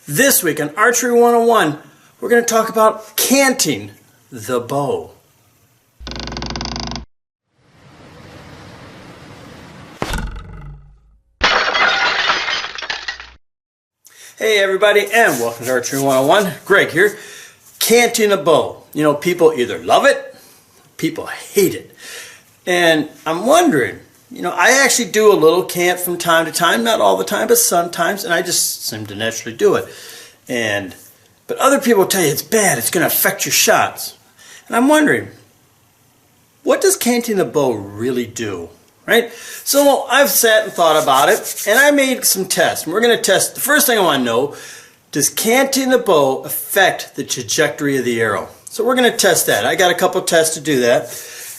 This week on Archery 101, we're going to talk about canting the bow. Hey everybody, and welcome to Archery 101. Greg here. Canting a bow. You know, people either love it, people hate it. And I'm wondering, you know, I actually do a little cant from time to time, not all the time, but sometimes, and I just seem to naturally do it. But other people tell you it's bad, it's going to affect your shots. And I'm wondering, what does canting the bow really do? Right? So I've sat and thought about it, and I made some tests. And we're going to test, the first thing I want to know, does canting the bow affect the trajectory of the arrow? So we're going to test that. I got a couple tests to do that.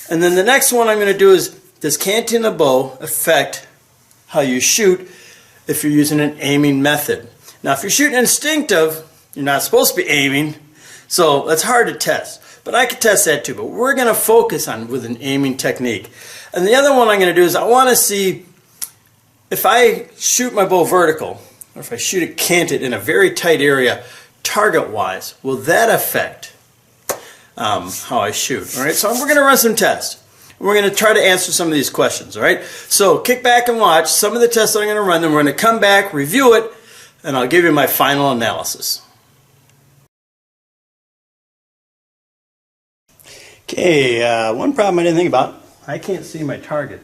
And then the next one I'm going to do is, does canting the bow affect how you shoot if you're using an aiming method? Now if you're shooting instinctive, you're not supposed to be aiming, so that's hard to test. But I could test that too, but we're going to focus on with an aiming technique. And the other one I'm going to do is I want to see if I shoot my bow vertical, or if I shoot it canted in a very tight area, target-wise, will that affect how I shoot? All right, so we're going to run some tests. We're going to try to answer some of these questions. All right, so kick back and watch some of the tests that I'm going to run. Then we're going to come back, review it, and I'll give you my final analysis. Okay, one problem I didn't think about. I can't see my target.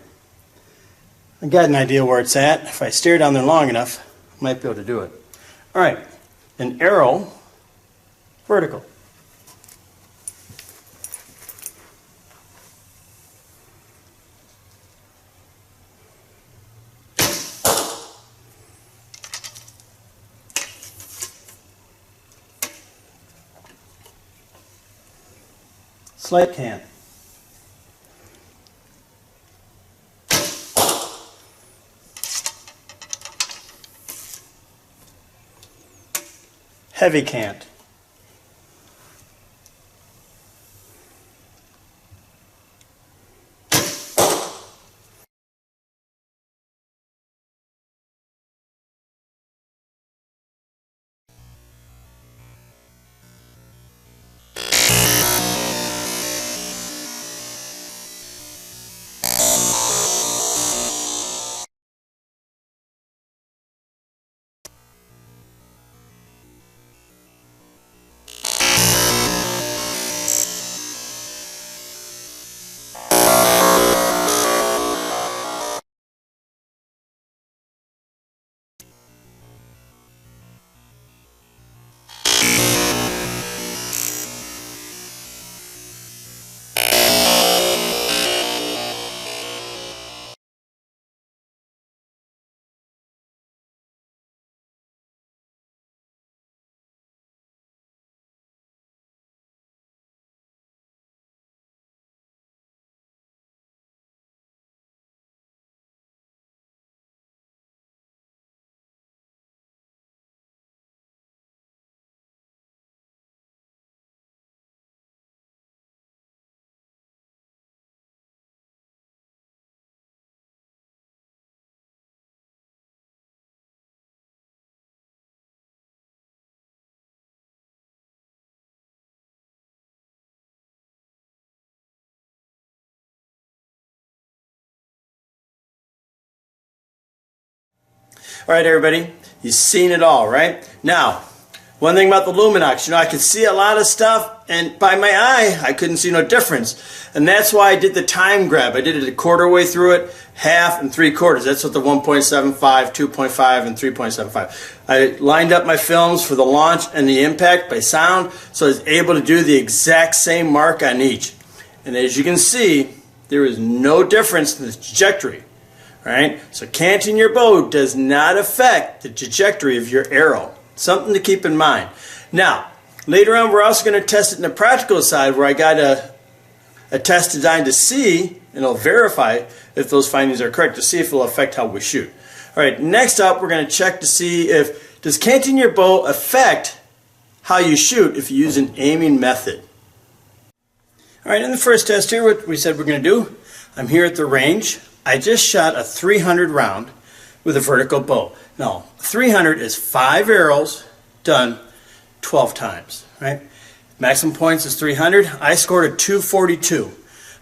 I got an idea where it's at. If I stare down there long enough, I might be able to do it. All right, an arrow, vertical. Slight cant. Heavy cant. All right, everybody, you've seen it all, right? Now, one thing about the Luminox, you know, I could see a lot of stuff, and by my eye, I couldn't see no difference. And that's why I did the time grab. I did it a quarter way through it, half, and 3/4. That's what the 1.75, 2.5, and 3.75. I lined up my films for the launch and the impact by sound, so I was able to do the exact same mark on each. And as you can see, there is no difference in the trajectory. Right? So canting your bow does not affect the trajectory of your arrow. Something to keep in mind. Now, later on we're also going to test it in the practical side where I got a test designed to see, and it'll verify if those findings are correct, to see if it'll affect how we shoot. Alright, next up we're going to check to see if, does canting your bow affect how you shoot if you use an aiming method? Alright, in the first test here, what we said we're going to do, I'm here at the range. I just shot a 300 round with a vertical bow. Now, 300 is 5 arrows done 12 times, right? Maximum points is 300. I scored a 242.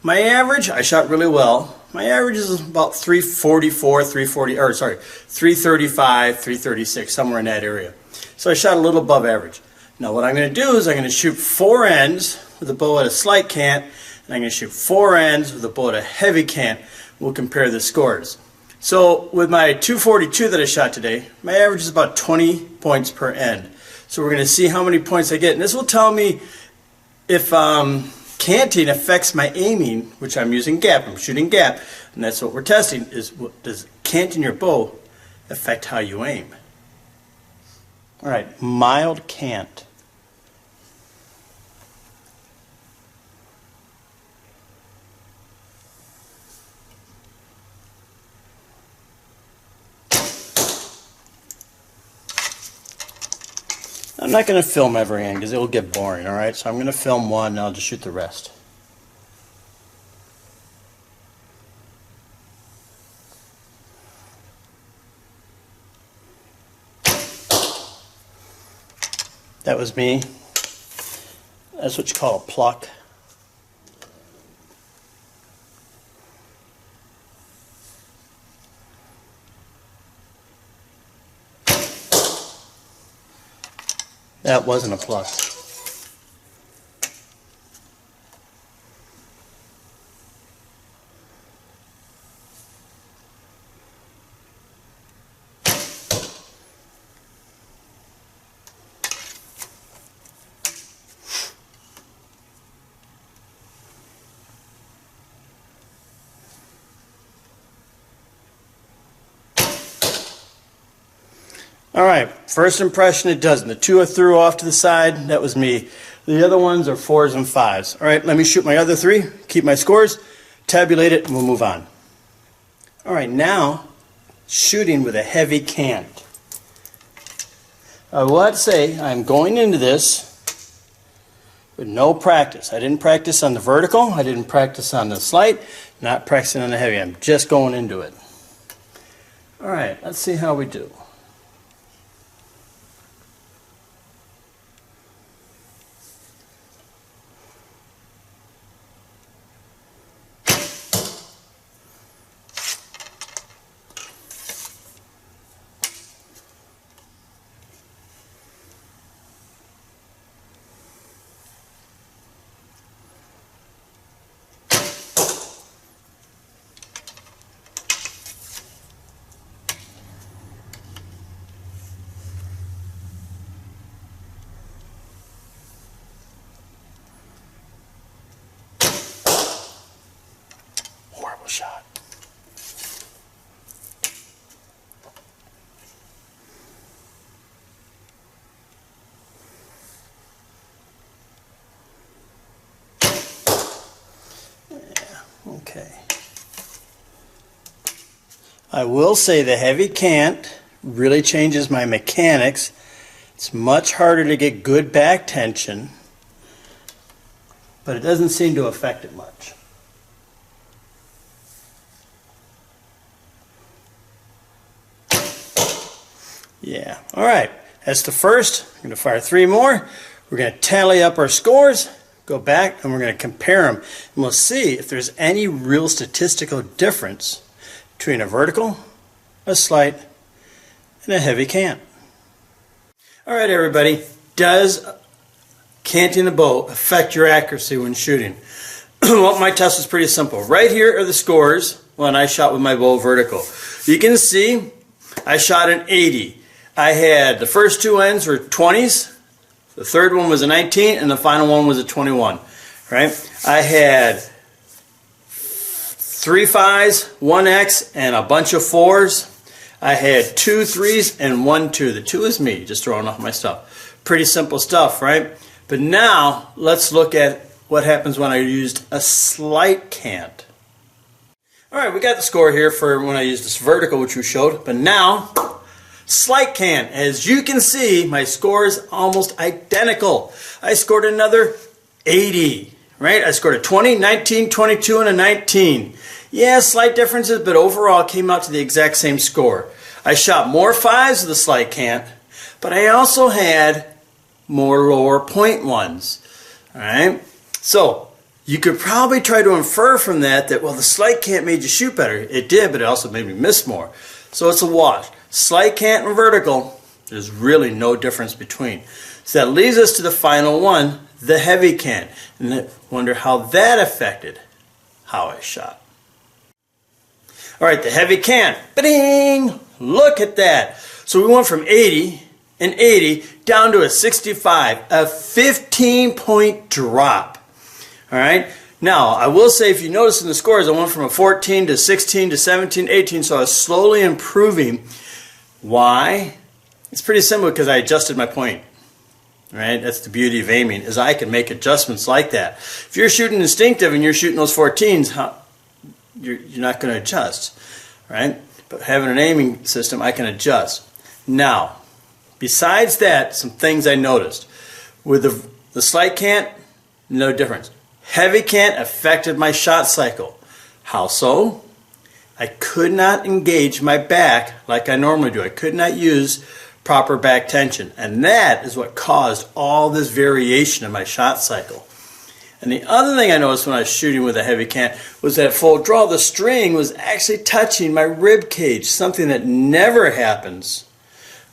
My average, I shot really well. My average is about 344, 335, 336, somewhere in that area. So I shot a little above average. Now what I'm going to do is I'm going to shoot 4 ends with a bow at a slight cant, and I'm going to shoot 4 ends with a bow at a heavy cant. We'll compare the scores. So with my 242 that I shot today, my average is about 20 points per end. So we're going to see how many points I get, and this will tell me if canting affects my aiming, which I'm using gap. I'm shooting gap, and that's what we're testing, is does canting your bow affect how you aim? All right, mild cant. I'm not going to film every hand because it will get boring, alright? So I'm going to film one and I'll just shoot the rest. That was me. That's what you call a pluck. That wasn't a plus. Alright, first impression, it doesn't. The 2 I threw off to the side, that was me. The other ones are 4s and 5s. Alright, let me shoot my other 3, keep my scores, tabulate it, and we'll move on. Alright, now, shooting with a heavy cant. I will have to say, I'm going into this with no practice. I didn't practice on the vertical, I didn't practice on the slight, not practicing on the heavy. I'm just going into it. Alright, let's see how we do. Shot. Yeah, okay. I will say the heavy cant really changes my mechanics. It's much harder to get good back tension, but it doesn't seem to affect it much. Yeah, alright, that's the first. I'm going to fire 3 more. We're going to tally up our scores, go back, and we're going to compare them. And we'll see if there's any real statistical difference between a vertical, a slight, and a heavy cant. Alright everybody, does canting the bow affect your accuracy when shooting? Well, my test was pretty simple. Right here are the scores when I shot with my bow vertical. You can see I shot an 80. I had the first 2 ends were 20s, the third one was a 19, and the final one was a 21. Right? I had 3 5s, 1 X, and a bunch of 4s. I had 2 3s and 1 2. The 2 is me, just throwing off my stuff. Pretty simple stuff, right? But now let's look at what happens when I used a slight cant. Alright, we got the score here for when I used this vertical, which we showed, but now slight cant. As you can see, my score is almost identical. I scored another 80, right? I scored a 20, 19, 22, and a 19. Yeah, slight differences, but overall it came out to the exact same score. I shot more 5s with the slight cant, but I also had more lower point ones. All right, so you could probably try to infer from that well, the slight cant made you shoot better. It did, but it also made me miss more. So it's a wash. Slight cant and vertical, there's really no difference between. So that leads us to the final one, the heavy cant. And I wonder how that affected how I shot. All right, the heavy cant. Ba-ding! Look at that. So we went from 80 and 80 down to a 65, a 15-point drop. All right. Now, I will say, if you notice in the scores, I went from a 14 to 16 to 17, 18, so I was slowly improving. Why? It's pretty simple, because I adjusted my point. Right? That's the beauty of aiming, is I can make adjustments like that. If you're shooting instinctive and you're shooting those 14s, you're not going to adjust. Right? But having an aiming system, I can adjust. Now, besides that, some things I noticed. With the slight cant, no difference. Heavy cant affected my shot cycle. How so? I could not engage my back like I normally do. I could not use proper back tension. And that is what caused all this variation in my shot cycle. And the other thing I noticed when I was shooting with a heavy cant was that at full draw, the string was actually touching my rib cage, something that never happens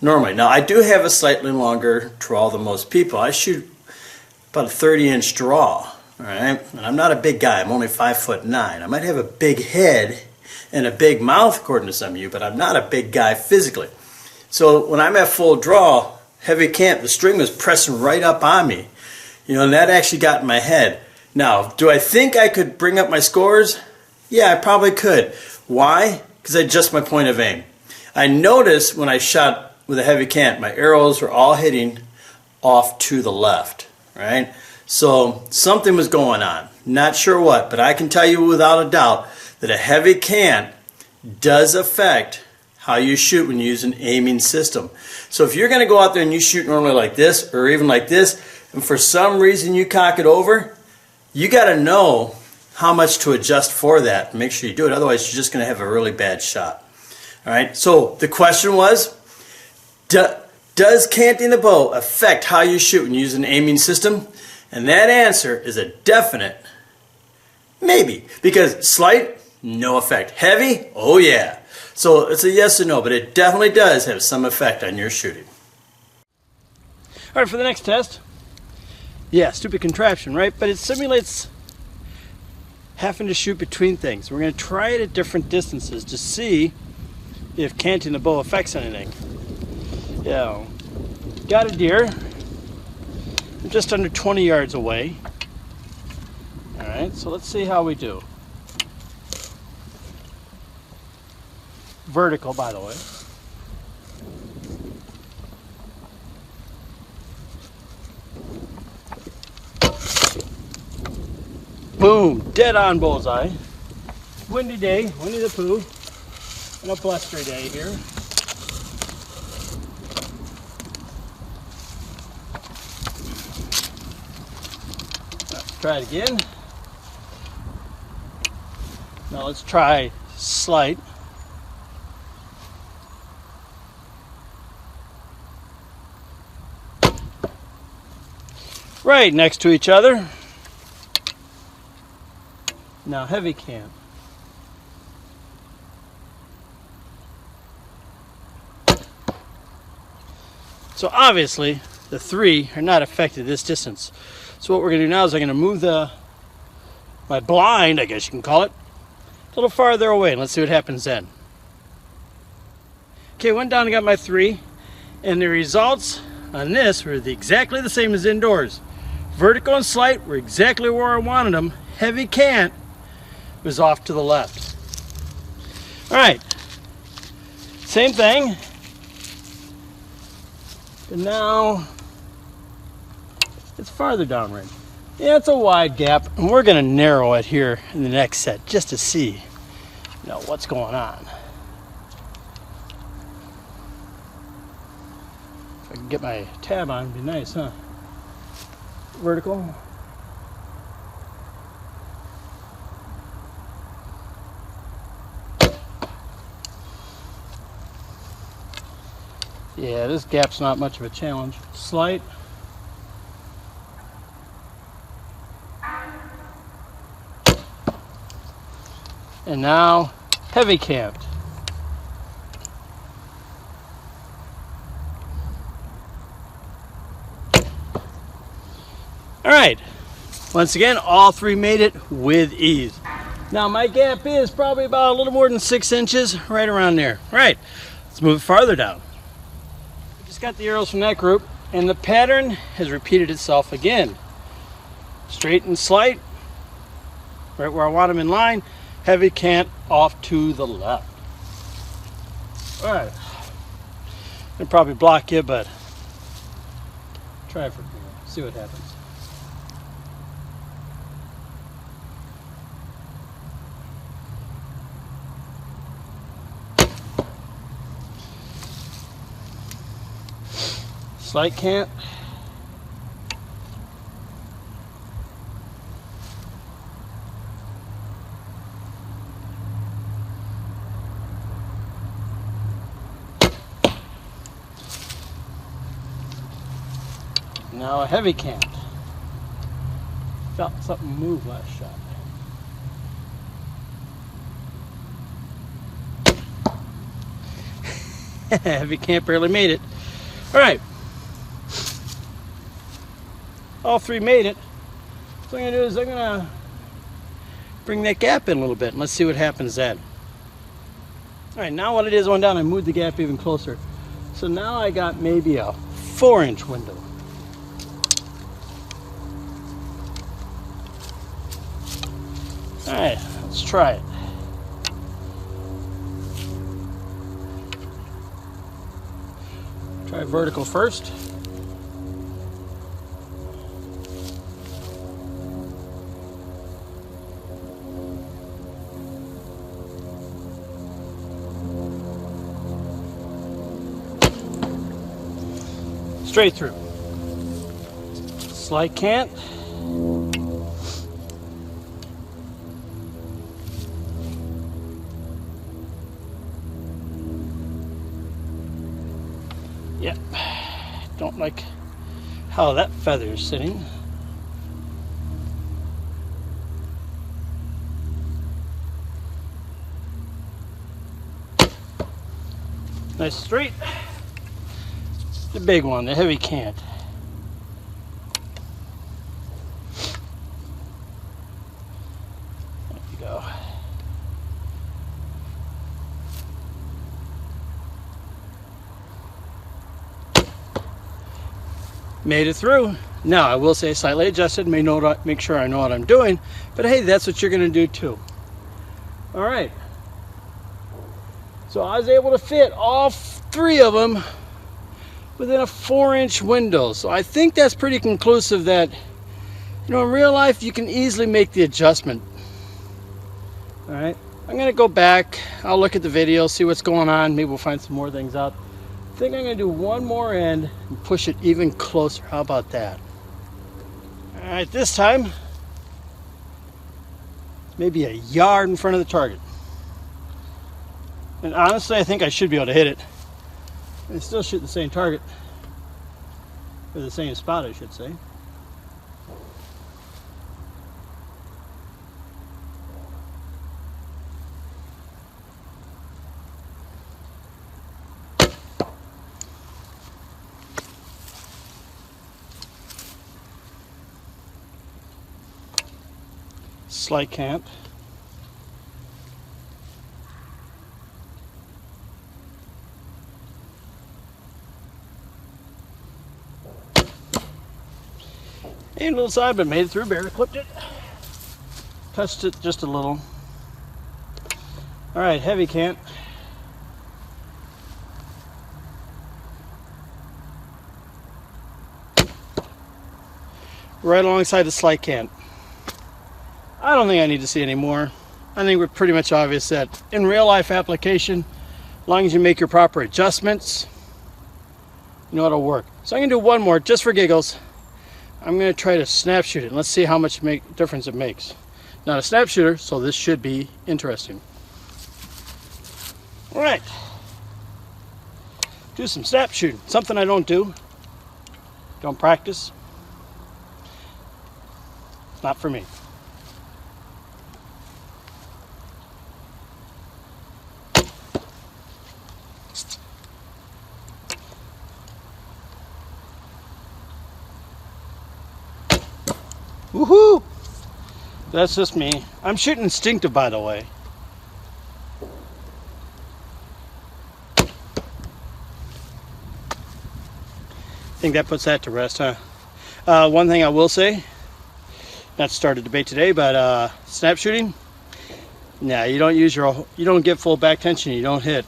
normally. Now, I do have a slightly longer draw than most people. I shoot about a 30-inch draw. All right, and I'm not a big guy. I'm only 5'9". I might have a big head and a big mouth, according to some of you, but I'm not a big guy physically. So when I'm at full draw, heavy cant, the string was pressing right up on me. You know, and that actually got in my head. Now, do I think I could bring up my scores? Yeah, I probably could. Why? Because I adjust my point of aim. I noticed when I shot with a heavy cant, my arrows were all hitting off to the left, right? So something was going on. Not sure what, but I can tell you without a doubt that a heavy cant does affect how you shoot when you use an aiming system. So if you're going to go out there and you shoot normally like this or even like this, and for some reason you cock it over, you got to know how much to adjust for that and make sure you do it. Otherwise, you're just going to have a really bad shot. All right. So the question was, does canting the bow affect how you shoot when you use an aiming system? And that answer is a definite maybe, because slight, no effect. Heavy, oh yeah. So it's a yes or no, but it definitely does have some effect on your shooting. All right, for the next test, yeah, stupid contraption, right? But it simulates having to shoot between things. We're going to try it at different distances to see if canting the bow affects anything. Yeah, got a deer. I'm just under 20 yards away. All right, so let's see how we do. Vertical, by the way. Boom, dead on bullseye. Windy day, Winnie the Pooh, and a blustery day here. Let's try it again. Now let's try slight. Right next to each other. Now heavy cant. So obviously the three are not affected this distance. So what we're going to do now is I'm going to move my blind, I guess you can call it, a little farther away, and let's see what happens then. Okay, went down and got my 3, and the results on this were exactly the same as indoors. Vertical and slight were exactly where I wanted them. Heavy cant was off to the left. All right, same thing. But now it's farther downrange. Yeah, it's a wide gap, and we're going to narrow it here in the next set just to see, what's going on. If I can get my tab on, it'd be nice, huh? Vertical. Yeah, this gap's not much of a challenge. Slight. And now, heavy camped. All right, once again, all three made it with ease. Now my gap is probably about a little more than 6 inches, right around there. All right, let's move it farther down. Just got the arrows from that group, and the pattern has repeated itself again. Straight and slight, right where I want them in line. Heavy cant off to the left. All right, I'll probably block you, but try it for see what happens. Slight cant. Now a heavy cant. Felt something move last shot. Heavy cant barely made it. All right. All three made it. So what I'm gonna do is I'm gonna bring that gap in a little bit and let's see what happens then. All right, now what it is, I went down and moved the gap even closer. So now I got maybe a 4-inch window. All right, let's try it. Try vertical first. Straight through. Slight cant. Yep. Don't like how that feather is sitting. Nice straight. The big one, the heavy cant. There you go. Made it through. Now I will say slightly adjusted, make sure I know what I'm doing, but hey, that's what you're gonna do too. All right. So I was able to fit all three of them within a 4-inch window. So I think that's pretty conclusive that, you know, in real life you can easily make the adjustment. All right, I'm gonna go back, I'll look at the video, see what's going on, maybe we'll find some more things out. I think I'm gonna do one more end and push it even closer. How about that? All right, this time maybe a yard in front of the target. And honestly, I think I should be able to hit it. And still shoot the same target, or the same spot, I should say. Slight cant. A little side, but made it through, barely clipped it. Touched it just a little. All right, heavy cant. Right alongside the slight cant. I don't think I need to see any more. I think we're pretty much obvious that in real life application, as long as you make your proper adjustments, you know it'll work. So I'm gonna do one more just for giggles. I'm going to try to snap shoot it. Let's see how much difference it makes. Not a snap shooter, so this should be interesting. All right. do some snap shooting. Something I don't do. Don't practice. It's not for me. Woohoo! That's just me. I'm shooting instinctive, by the way. I think that puts that to rest, huh? One thing I will say, not to start a debate today, but snap shooting, nah, you don't get full back tension, you don't hit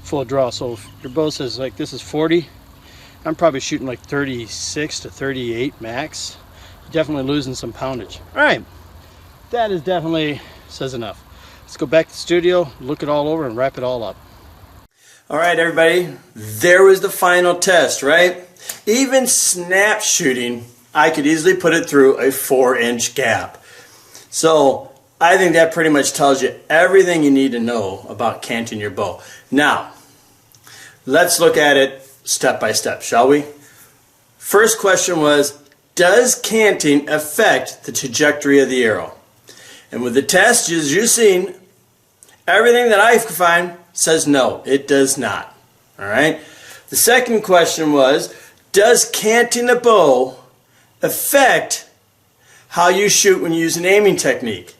full draw. So if your bow says like this is 40, I'm probably shooting like 36 to 38 max. Definitely losing some poundage. All right, that is definitely says enough. Let's go back to the studio, look it all over, and wrap it all up. All right, everybody, there was the final test, right? Even snap shooting, I could easily put it through a 4-inch gap. So I think that pretty much tells you everything you need to know about canting your bow. Now, let's look at it step by step, shall we? First question was, does canting affect the trajectory of the arrow? And with the test, as you've seen, everything that I can find says no, it does not. All right. The second question was, does canting the bow affect how you shoot when you use an aiming technique?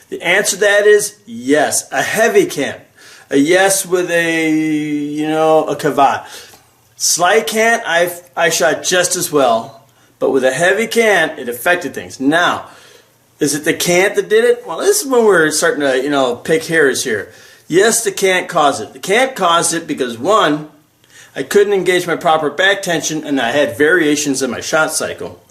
The answer to that is yes, a heavy cant. A yes with a cavat. Slight cant, I shot just as well. But with a heavy cant, it affected things. Now, is it the cant that did it? Well, this is when we're starting to, pick hairs here. Yes, the cant caused it. The cant caused it because, one, I couldn't engage my proper back tension and I had variations in my shot cycle.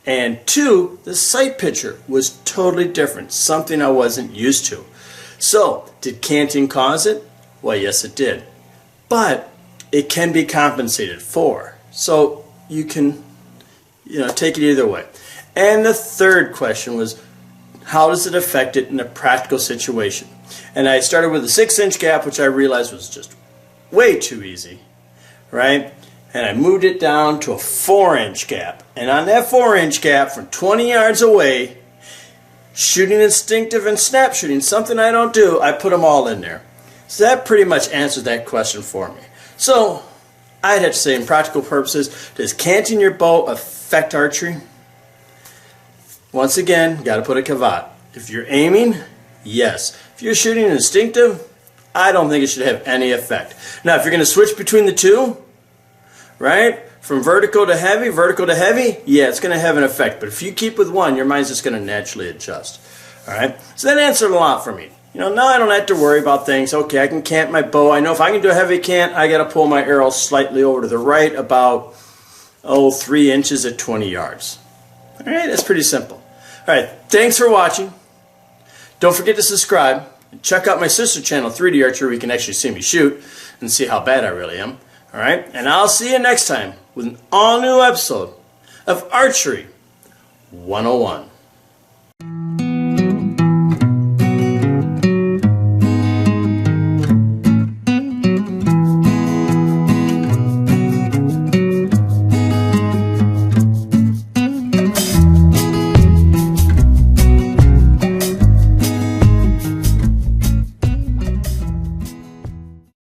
And two, the sight picture was totally different, something I wasn't used to. So, did canting cause it? Well, yes, it did. But it can be compensated for. So, you can take it either way. And the third question was, how does it affect it in a practical situation? And I started with a 6-inch gap, which I realized was just way too easy, right? And I moved it down to a 4-inch gap. And on that 4-inch gap, from 20 yards away, shooting instinctive and snap shooting, something I don't do, I put them all in there. So that pretty much answers that question for me. So I'd have to say, in practical purposes, does canting your bow affect archery? Once again, got to put a caveat. If you're aiming, yes. If you're shooting instinctive, I don't think it should have any effect. Now, if you're going to switch between the two, right, from vertical to heavy, yeah, it's going to have an effect. But if you keep with one, your mind's just going to naturally adjust. All right? So that answered a lot for me. Now I don't have to worry about things. Okay, I can cant my bow. I know if I can do a heavy cant, I got to pull my arrow slightly over to the right, about 3 inches at 20 yards. All right, that's pretty simple. All right, thanks for watching. Don't forget to subscribe. And check out my sister channel, 3D Archery, where you can actually see me shoot and see how bad I really am. All right, and I'll see you next time with an all-new episode of Archery 101.